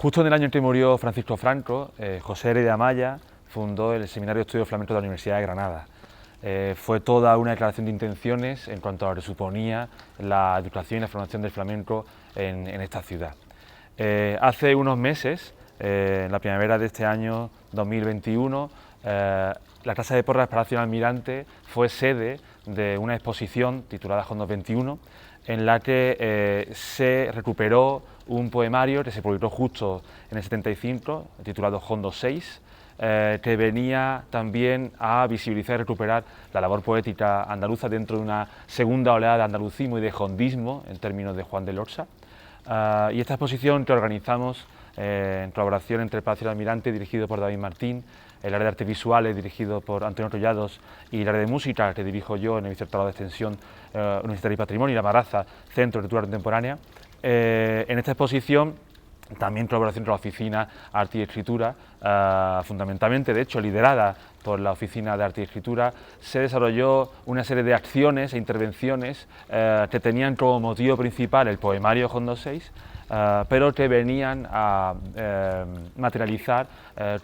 Justo en el año en que murió Francisco Franco, José Heredia Amaya fundó el Seminario de Estudios Flamencos de la Universidad de Granada. Fue toda una declaración de intenciones en cuanto a lo que suponía la educación y la formación del flamenco en esta ciudad. Hace unos meses, en la primavera de este año 2021, la Casa de Porras Palacio Almirante fue sede de una exposición titulada Jondos 21, en la que se recuperó un poemario que se publicó justo en el 75, titulado Jondos 6, que venía también a visibilizar y recuperar la labor poética andaluza dentro de una segunda oleada de andalucismo y de jondismo, en términos de Juan de Lorsa. Y esta exposición que organizamos en colaboración entre el Palacio del Almirante, dirigido por David Martín, el área de artes visuales, dirigido por Antonio Collados, y el área de música, que dirijo yo en el Vicerrectorado de Extensión Universitaria y Patrimonio, y la Maraza, Centro de Cultura Contemporánea. En esta exposición, también colaboración con la Oficina Arte y Escritura, fundamentalmente, de hecho, liderada por la Oficina de Arte y Escritura, se desarrolló una serie de acciones e intervenciones que tenían como motivo principal el poemario Jondos 6, pero que venían a materializar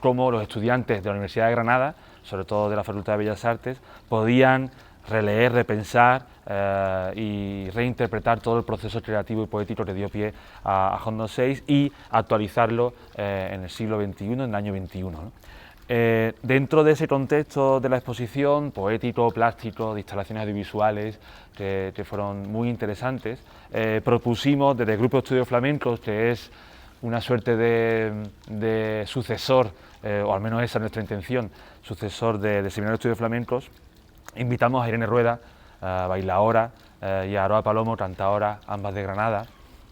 cómo los estudiantes de la Universidad de Granada, sobre todo de la Facultad de Bellas Artes, podían releer, repensar y reinterpretar todo el proceso creativo y poético que dio pie a Jondos 6 y actualizarlo en el siglo XXI, en el año XXI, ¿no? Dentro de ese contexto de la exposición, poético, plástico, de instalaciones audiovisuales que fueron muy interesantes, propusimos desde el Grupo de Estudios Flamencos, que es una suerte de sucesor, o al menos esa es nuestra intención, sucesor del Seminario de Estudios Flamencos. Invitamos a Irene Rueda, bailaora, y a Aroa Palomo, cantaora, ambas de Granada.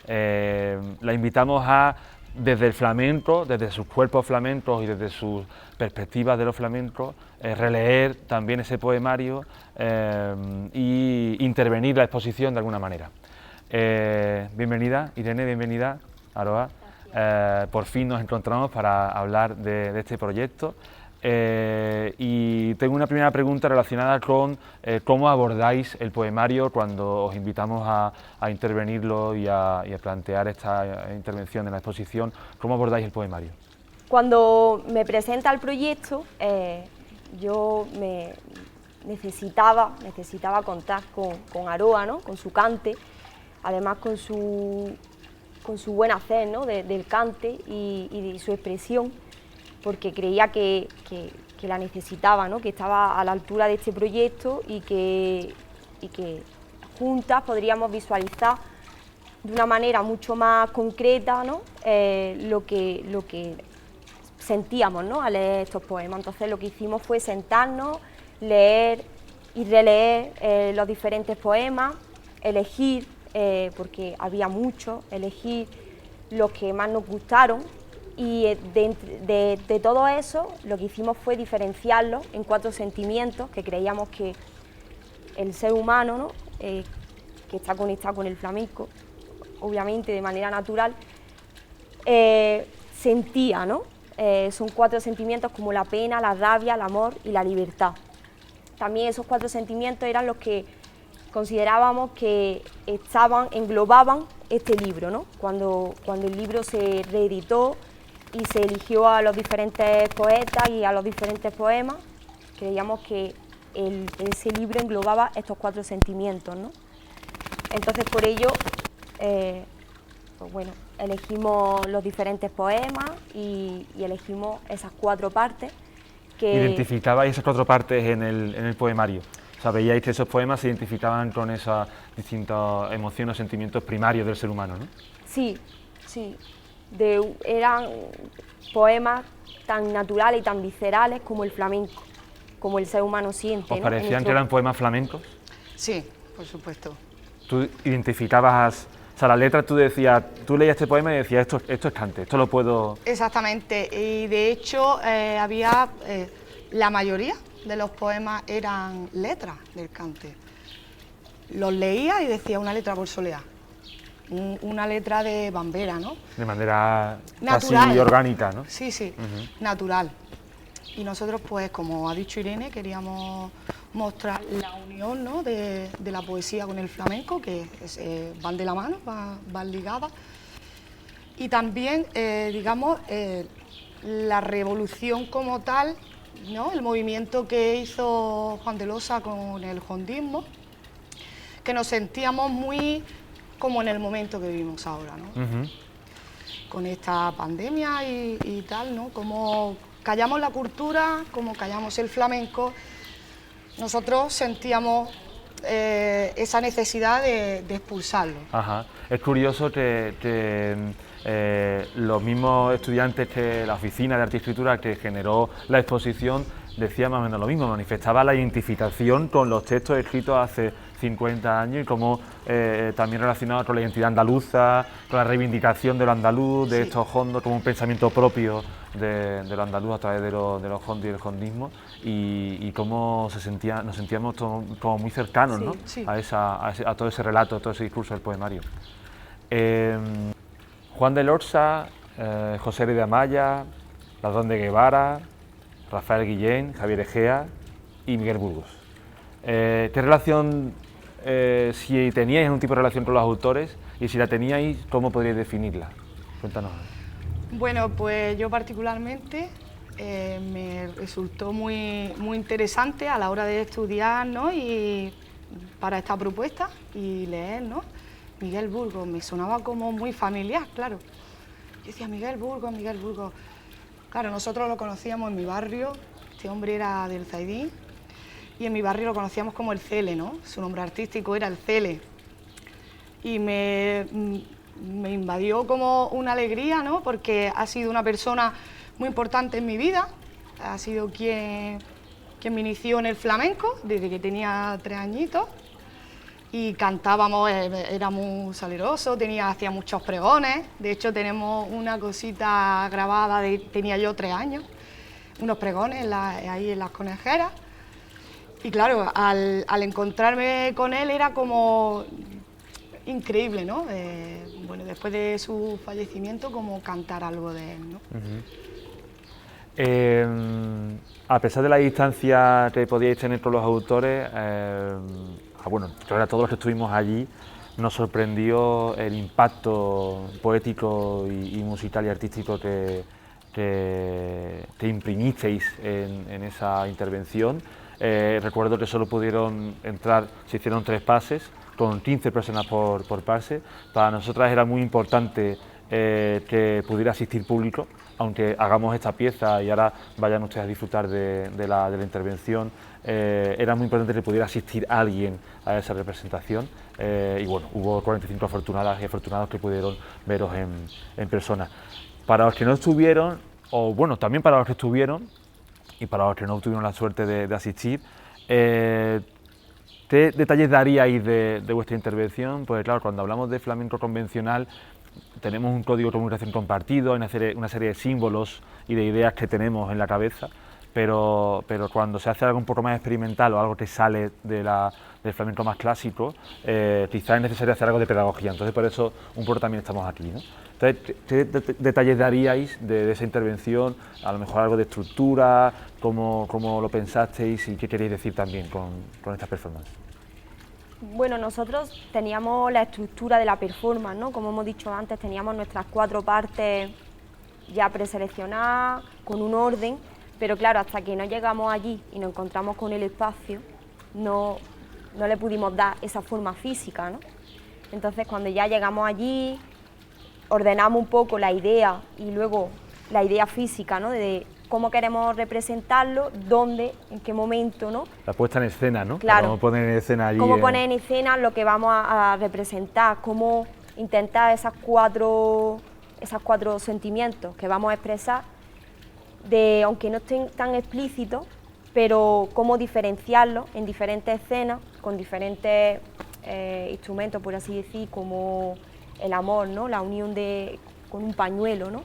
La invitamos a, desde el flamenco, desde sus cuerpos flamencos y desde sus perspectivas de los flamencos, releer también ese poemario y intervenir la exposición de alguna manera. Bienvenida, Irene, bienvenida, Aroa. Por fin nos encontramos para hablar de este proyecto. Y tengo una primera pregunta relacionada con cómo abordáis el poemario cuando os invitamos a intervenirlo y a plantear esta intervención en la exposición. ¿Cómo abordáis el poemario? Cuando me presenta el proyecto, yo necesitaba contar con Aroa, ¿no? Con su cante, además con su buen hacer, ¿no? del cante y su expresión, porque creía que la necesitaba, ¿no? Que estaba a la altura de este proyecto y que juntas podríamos visualizar de una manera mucho más concreta, ¿no? lo que sentíamos, ¿no? Al leer estos poemas. Entonces lo que hicimos fue sentarnos, leer y releer los diferentes poemas, elegir, porque había muchos, elegir los que más nos gustaron. Y de todo eso, lo que hicimos fue diferenciarlos en 4 sentimientos que creíamos que el ser humano, ¿no? Que está conectado con el flamenco, obviamente de manera natural, sentía, ¿no? Son 4 sentimientos como la pena, la rabia, el amor y la libertad. También esos 4 sentimientos eran los que considerábamos que englobaban este libro, ¿no? Cuando el libro se reeditó y se eligió a los diferentes poetas y a los diferentes poemas, creíamos que ese libro englobaba estos 4 sentimientos, ¿no? Entonces por ello, pues bueno, elegimos los diferentes poemas y elegimos esas 4 partes que... ¿Identificabais esas 4 partes en el poemario? O sea, veíais que esos poemas se identificaban con esas distintas emociones o sentimientos primarios del ser humano, ¿no? Sí, sí. Eran poemas tan naturales y tan viscerales como el flamenco, como el ser humano siente. ¿Os parecían que eran poemas flamencos? Sí, por supuesto. Tú identificabas, o sea, la letra tú decías, tú leías este poema y decías, esto es cante, esto lo puedo... Exactamente, y de hecho había, la mayoría de los poemas eran letras del cante. Los leía y decía una letra por soleá. Una letra de bambera, ¿no? De manera natural, casi orgánica, ¿no? Sí, natural. Y nosotros, pues, como ha dicho Irene, queríamos mostrar la unión, ¿no? de la poesía con el flamenco, que van de la mano, van ligadas. y también, digamos, la revolución como tal, ¿no? El movimiento que hizo Juan de Losa con el hondismo, que nos sentíamos muy como en el momento que vivimos ahora, ¿no? Con esta pandemia y tal, ¿no? Como callamos la cultura, como callamos el flamenco, nosotros sentíamos esa necesidad de expulsarlo. Ajá. Es curioso que los mismos estudiantes que la oficina de arte y escritura que generó la exposición decía más o menos lo mismo, manifestaba la identificación con los textos escritos hace 50 años y como también relacionado con la identidad andaluza, con la reivindicación de lo andaluz, de estos hondos, como un pensamiento propio de lo andaluz a través de los hondos y el hondismo, y cómo nos sentíamos como muy cercanos, ¿no? A todo ese relato, a todo ese discurso del poemario. Juan de Lorsa, José de Amaya, Ladrón de Guevara, Rafael Guillén, Javier Egea y Miguel Burgos. ¿Qué relación, si teníais un tipo de relación con los autores, y si la teníais, cómo podríais definirla? Cuéntanos. Bueno, pues yo particularmente me resultó muy interesante a la hora de estudiar, ¿no? Y para esta propuesta y leer, ¿no? Miguel Burgos, me sonaba como muy familiar, claro. Yo decía, Miguel Burgos, Miguel Burgos. Claro, nosotros lo conocíamos en mi barrio, este hombre era del Zaidín, y en mi barrio lo conocíamos como el Cele, ¿no? Su nombre artístico era el Cele. Y me invadió como una alegría, ¿no? Porque ha sido una persona muy importante en mi vida, ha sido quien me inició en el flamenco desde que tenía 3 añitos, y cantábamos, era muy saleroso, hacía muchos pregones. De hecho tenemos una cosita grabada, tenía yo 3 años, unos pregones ahí en las conejeras, y claro, al encontrarme con él era como increíble, ¿no? Bueno, después de su fallecimiento, como cantar algo de él, ¿no? A pesar de la distancia que podíais tener con los autores, bueno, creo que a todos los que estuvimos allí nos sorprendió el impacto poético y musical y artístico que imprimisteis en esa intervención. Recuerdo que solo pudieron entrar, se hicieron 3 pases, con 15 personas por pase. Para nosotras era muy importante que pudiera asistir público, aunque hagamos esta pieza y ahora vayan ustedes a disfrutar de la intervención. Era muy importante que pudiera asistir alguien a esa representación, y bueno, hubo 45 afortunadas y afortunados que pudieron veros en persona. Para los que no estuvieron, o bueno, también para los que estuvieron y para los que no tuvieron la suerte de asistir, ¿qué detalles daríais de vuestra intervención? Pues claro, cuando hablamos de flamenco convencional tenemos un código de comunicación compartido, una serie de símbolos y de ideas que tenemos en la cabeza, pero cuando se hace algo un poco más experimental o algo que sale del flamenco más clásico, quizás es necesario hacer algo de pedagogía. Entonces por eso un poco también estamos aquí, ¿no? Entonces, ¿qué detalles daríais de esa intervención? A lo mejor algo de estructura, cómo lo pensasteis y qué queréis decir también con estas performances. Bueno, nosotros teníamos la estructura de la performance, ¿no? Como hemos dicho antes, teníamos nuestras 4 partes ya preseleccionadas, con un orden, pero claro, hasta que no llegamos allí y nos encontramos con el espacio, no le pudimos dar esa forma física, ¿no? Entonces, cuando ya llegamos allí, ordenamos un poco la idea y luego la idea física, ¿no? De cómo queremos representarlo, dónde, en qué momento, ¿no? La puesta en escena, ¿no? Claro. Cómo poner en escena allí. Cómo poner en escena lo que vamos a representar, cómo intentar esos cuatro sentimientos que vamos a expresar, aunque no estén tan explícitos, pero cómo diferenciarlos en diferentes escenas, con diferentes instrumentos, por así decir, como el amor, ¿no? La unión con un pañuelo, ¿no?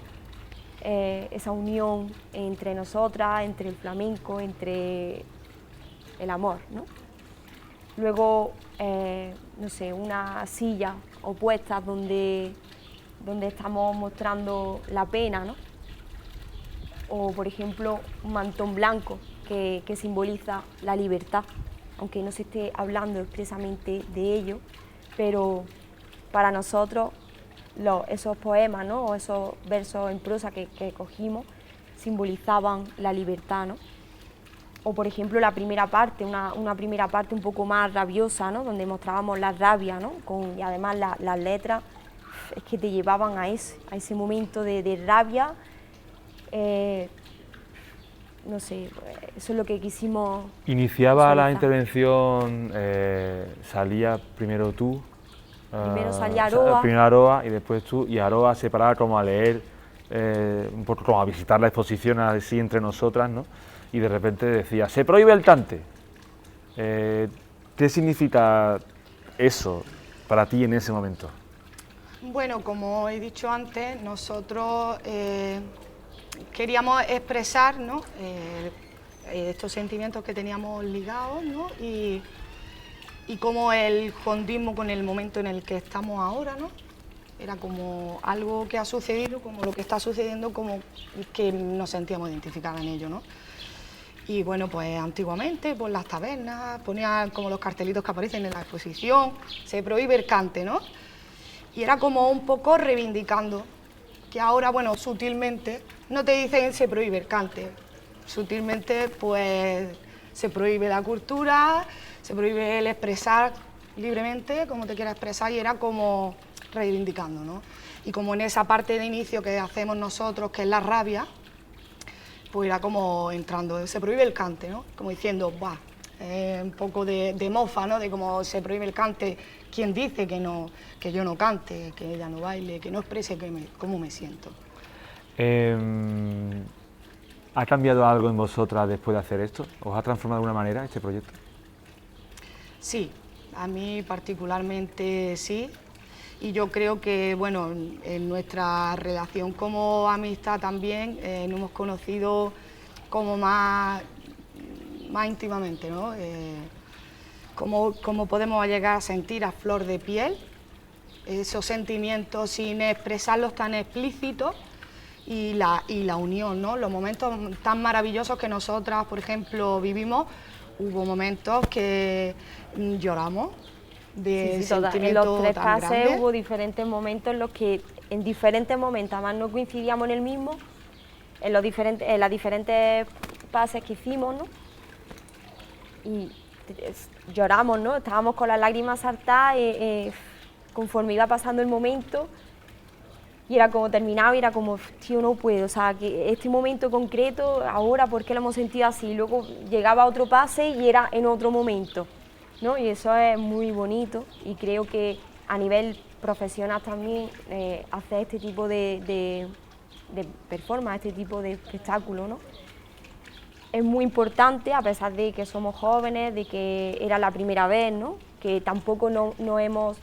Esa unión entre nosotras, entre el flamenco, entre el amor, ¿no? Luego, no sé, una silla opuesta donde estamos mostrando la pena, ¿no? O, por ejemplo, un mantón blanco que simboliza la libertad, aunque no se esté hablando expresamente de ello, pero para nosotros esos poemas, ¿no? O esos versos en prosa que cogimos simbolizaban la libertad, ¿no? O por ejemplo la primera parte, una primera parte un poco más rabiosa, ¿no? Donde mostrábamos la rabia, ¿no? Y además las letras es que te llevaban a ese momento de rabia. No sé, eso es lo que quisimos. Iniciaba la visualizar. intervención, salía primero tú. Primero salía Aroa. Primero Aroa y después tú, y Aroa se paraba como a leer, un poco como a visitar la exposición así entre nosotras, ¿no? Y de repente decía, se prohíbe el cante. ¿Qué significa eso para ti en ese momento? Bueno, como he dicho antes, nosotros queríamos expresar, ¿no? Estos sentimientos que teníamos ligados, ¿no? Y cómo el fondismo con el momento en el que estamos ahora, ¿no? Era como algo que ha sucedido, como lo que está sucediendo, como que nos sentíamos identificadas en ello, ¿no? Y bueno, pues antiguamente, por las tabernas, ponían como los cartelitos que aparecen en la exposición, se prohíbe el cante, ¿no? Y era como un poco reivindicando, que ahora, bueno, sutilmente, no te dicen se prohíbe el cante, sutilmente, pues, se prohíbe la cultura, se prohíbe el expresar libremente, como te quieras expresar, y era como reivindicando, ¿no? Y como en esa parte de inicio que hacemos nosotros, que es la rabia, pues era como entrando, se prohíbe el cante, ¿no? Como diciendo, ¡buah! Un poco de mofa, ¿no? De cómo se prohíbe el cante, ¿quién dice que yo no cante, que ella no baile, que no exprese cómo me siento? ¿Ha cambiado algo en vosotras después de hacer esto? ¿Os ha transformado de alguna manera este proyecto? Sí, a mí particularmente sí. Y yo creo que, bueno, en nuestra relación como amistad también nos hemos conocido como más íntimamente, ¿no? Cómo podemos llegar a sentir a flor de piel esos sentimientos sin expresarlos tan explícitos y la unión, ¿no? Los momentos tan maravillosos que nosotras, por ejemplo, vivimos, hubo momentos que lloramos de sentimientos en los tres tan pases grandes. hubo diferentes momentos en los que en diferentes momentos, además no coincidíamos en el mismo, en las diferentes pases que hicimos, ¿no? Y lloramos, ¿no? Estábamos con las lágrimas saltadas conforme iba pasando el momento, y era como terminaba y era como, tío, no puedo, o sea, que este momento concreto, ahora, ¿por qué lo hemos sentido así? Luego llegaba otro pase y era en otro momento, ¿no? Y eso es muy bonito, y creo que a nivel profesional también hacer este tipo de performance, este tipo de espectáculo, ¿no? Es muy importante, a pesar de que somos jóvenes, de que era la primera vez, ¿no? Que tampoco no hemos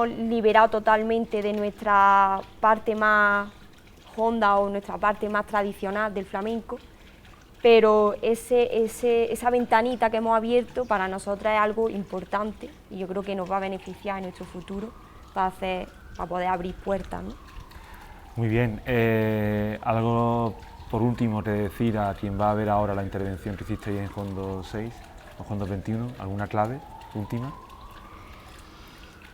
liberado totalmente de nuestra parte más honda o nuestra parte más tradicional del flamenco, pero esa ventanita que hemos abierto para nosotras es algo importante, y yo creo que nos va a beneficiar en nuestro futuro para poder abrir puertas, ¿no? Muy bien. Algo por último que decir a quien va a ver ahora la intervención que hicisteis en Jondo 6 o Jondo 21, ¿alguna clave última?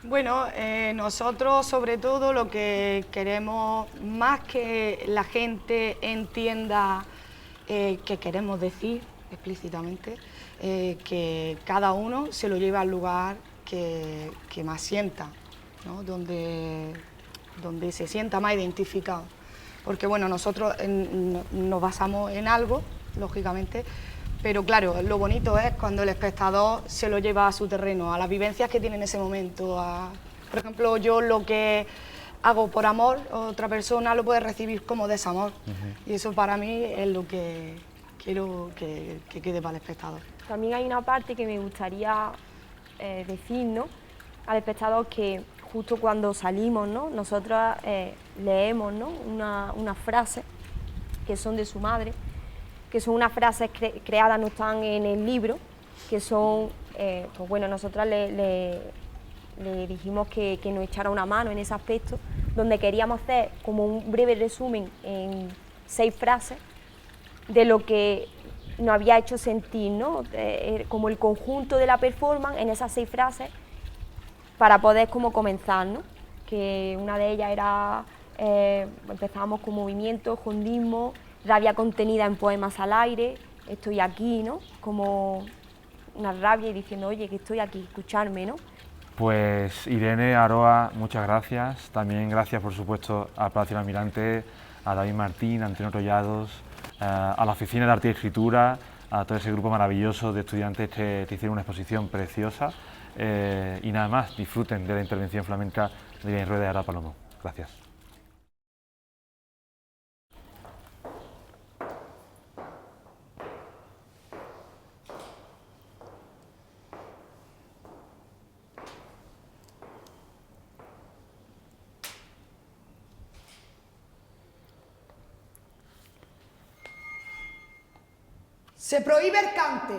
Bueno, nosotros sobre todo lo que queremos, más que la gente entienda que queremos decir explícitamente, que cada uno se lo lleve al lugar que más sienta, ¿no? Donde se sienta más identificado. Porque bueno, nosotros nos basamos en algo, lógicamente, pero claro, lo bonito es cuando el espectador se lo lleva a su terreno, a las vivencias que tiene en ese momento. Por ejemplo, yo lo que hago por amor, otra persona lo puede recibir como desamor. Y eso para mí es lo que quiero que quede para el espectador. También hay una parte que me gustaría decir, ¿no?, al espectador, que justo cuando salimos, ¿no?, nosotras leemos, ¿no?, unas frases que son de su madre, que son unas frases creadas, no están en el libro, que son, pues bueno, nosotras le dijimos que nos echara una mano en ese aspecto, donde queríamos hacer como un breve resumen en 6 frases de lo que nos había hecho sentir, ¿no?, como el conjunto de la performance en esas 6 frases, para poder como comenzar, ¿no? Que una de ellas era, empezábamos con movimiento, hondismo, rabia contenida en poemas al aire, estoy aquí, ¿no? Como una rabia y diciendo, oye, que estoy aquí, escucharme, ¿no? Pues Irene, Aroa, muchas gracias. También gracias, por supuesto, al Palacio del Almirante, a David Martín, a Antonio Tollados, a la Oficina de Arte y Escritura, a todo ese grupo maravilloso de estudiantes que hicieron una exposición preciosa. Y nada más, disfruten de la intervención flamenca de Irene Rueda y Aroa Palomo. Gracias. Se prohíbe el cante.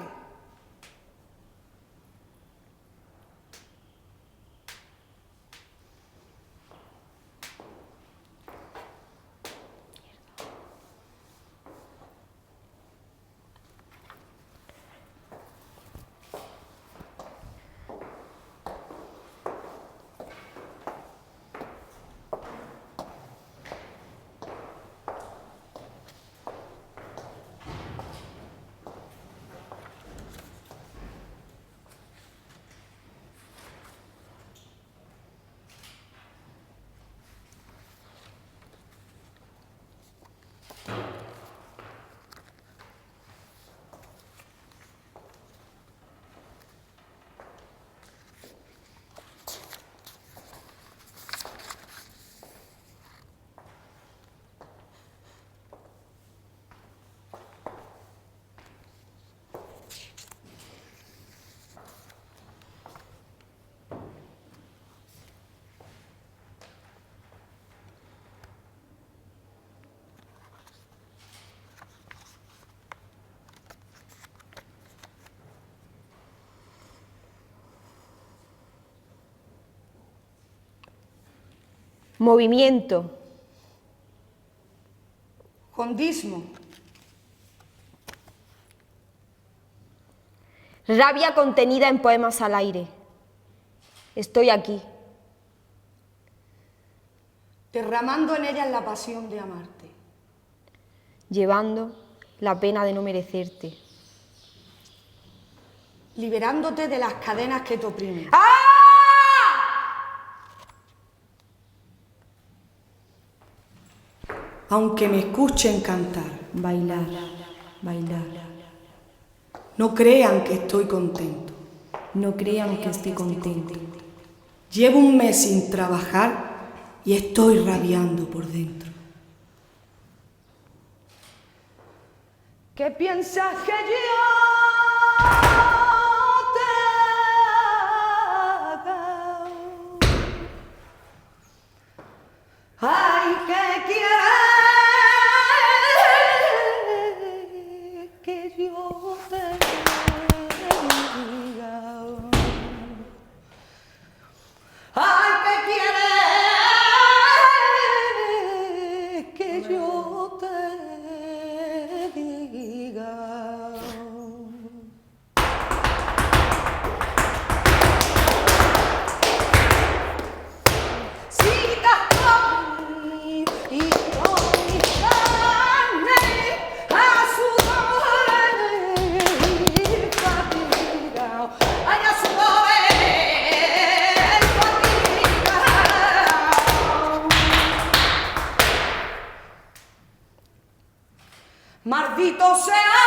Movimiento. Hondismo. Rabia contenida en poemas al aire. Estoy aquí. Derramando en ellas la pasión de amarte. Llevando la pena de no merecerte. Liberándote de las cadenas que te oprimen. ¡Ah! Aunque me escuchen cantar, Bailar, bailar. no crean que estoy contento. No crean que estoy contento. Llevo un mes sin trabajar y estoy rabiando por dentro. ¿Qué piensas que yo te haga? Ay, ¿qué quieres que yo te diga? Ay, ¿qué quieres que yo te diga? Si estás conmigo y con mi carne a sudor y fatiga, ay, a sudor y fatiga. Maldito sea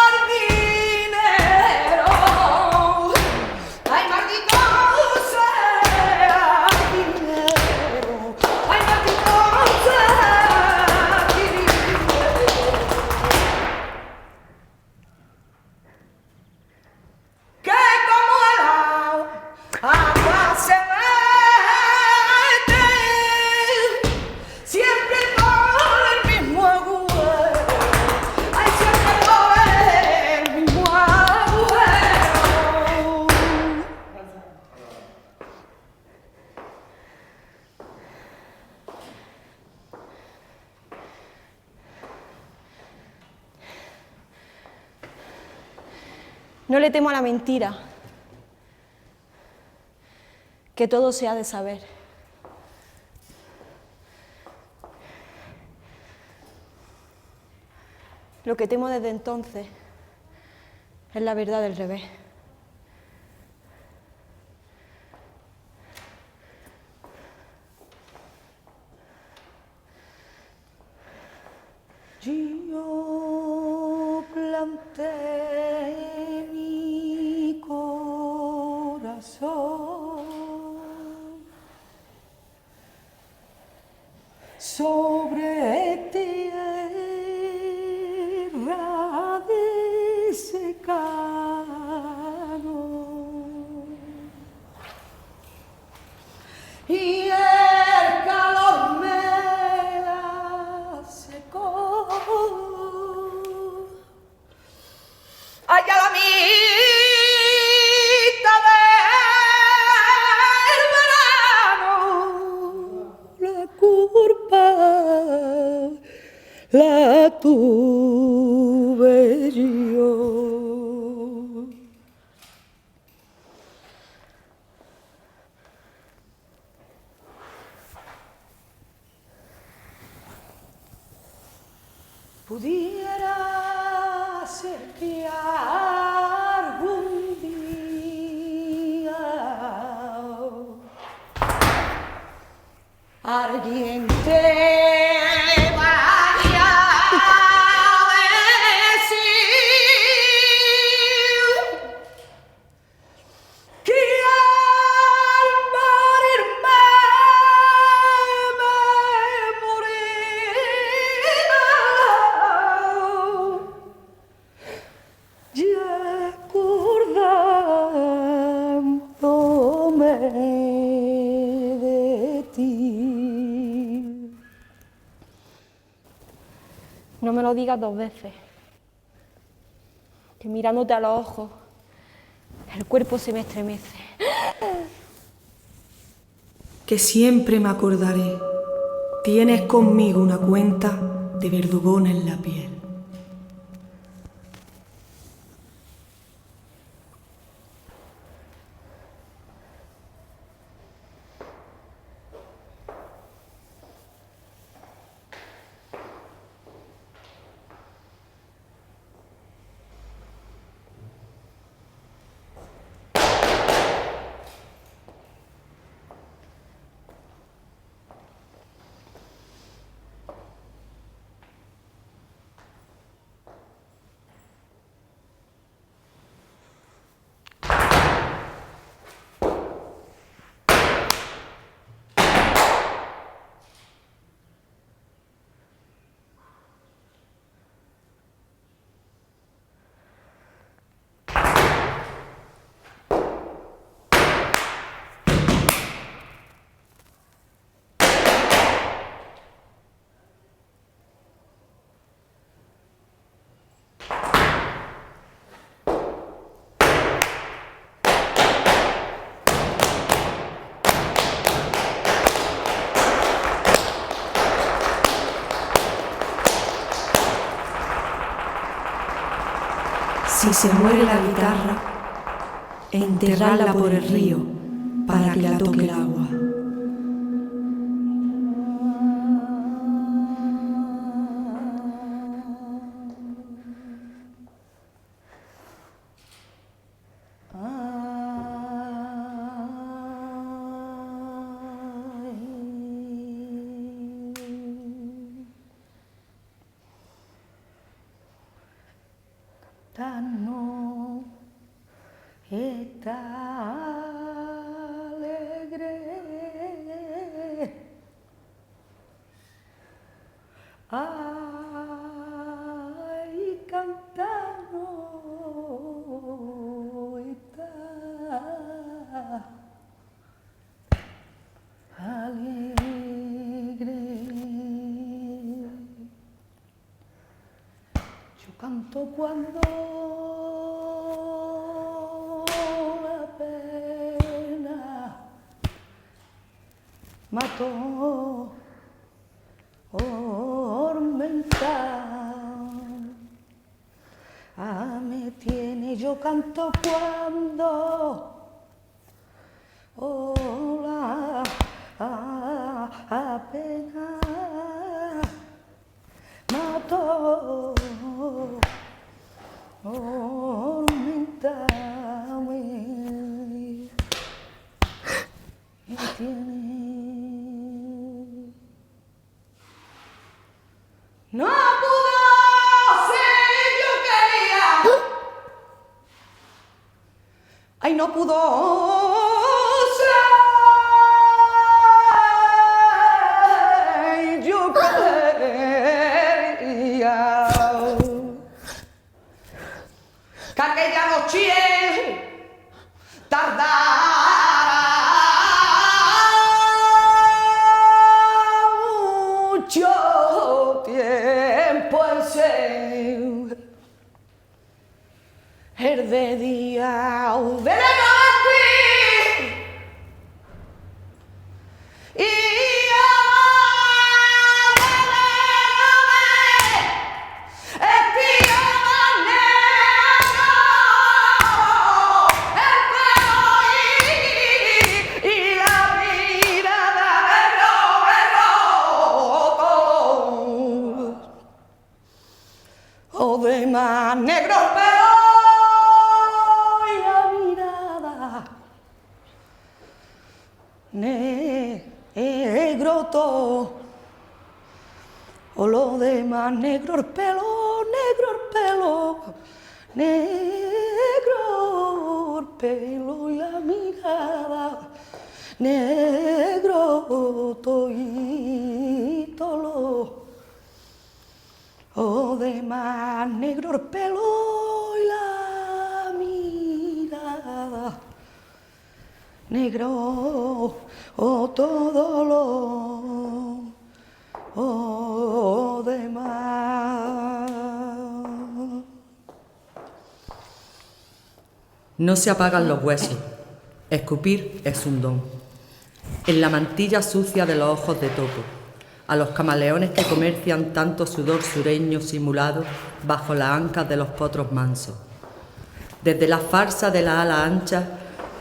el dinero, ay, maldito sea el dinero, ay, maldito sea el dinero. Que como el agua se mete siempre por el mismo agujero, ay, siempre por el mismo agujero. No le temo a la mentira. que todo se ha de saber. Lo que temo desde entonces es la verdad del revés. Yo planté mi corazón sobre tierra de secano y el calor me la secó. Allá la mitad del verano, la culpa la tuve yo. Pudiera ser que algún día alguien te vaya a decir que al morirme me morirá, y acordándome de ti. No me lo digas dos veces, que mirándote a los ojos, el cuerpo se me estremece. Que siempre me acordaré, tienes conmigo una cuenta de verdugón en la piel. Si se muere la guitarra, enterrarla por el río para que la toque el agua. No está alegre. Ay, cantando está alegre. Yo canto cuando la pena mató tormenta. Me tiene, yo canto cuando pena mató, tormentame y tiene. No pudo ser yo quería. Ay, no pudo ser yo quería. Que aquella noche tardara mucho tiempo en ser el de día de la noche y de más negro el pelo y la mirada negro todo, o lo demás negro el pelo, negro el pelo, negro el pelo y la mirada, negro todito lo demás negro el pelo y la mirada, negro todo lo demás. No se apagan los huesos, escupir es un don. En la mantilla sucia de los ojos de topo, a los camaleones que comercian tanto sudor sureño simulado bajo las ancas de los potros mansos. Desde la farsa de la ala ancha,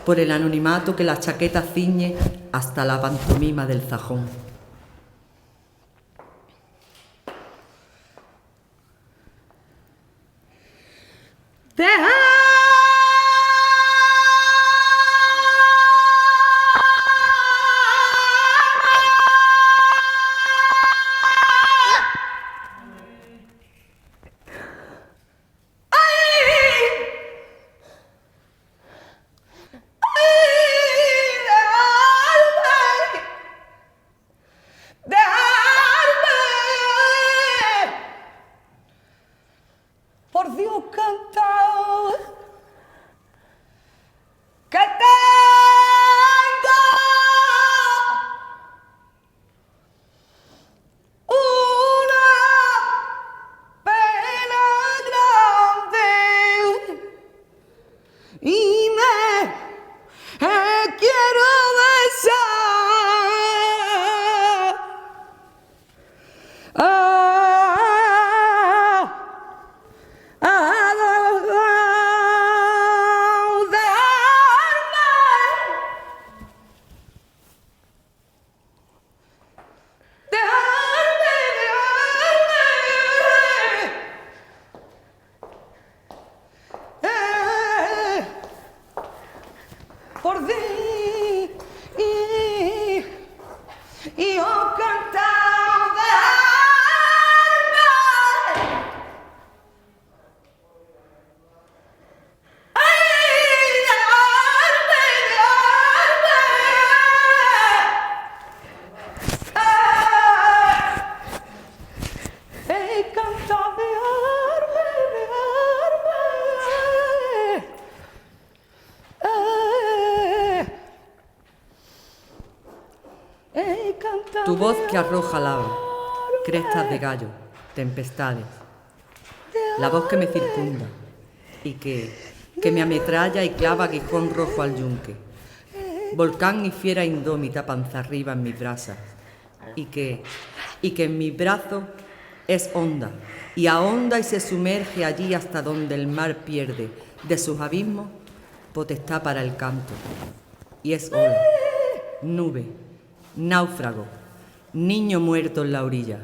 por el anonimato que la chaqueta ciñe, hasta la pantomima del zajón. Por Dios cantado que tengo una pena grande y me quiero besar. Por ti y yo cantaba Tu voz que arroja lava, crestas de gallo, tempestades. La voz que me circunda y que me ametralla y clava aguijón rojo al yunque. Volcán y fiera indómita panza arriba en mis brasas. Y que en mis brazos es onda y ahonda y se sumerge allí hasta donde el mar pierde de sus abismos potestad para el canto. Y es ola, nube, náufrago, niño muerto en la orilla.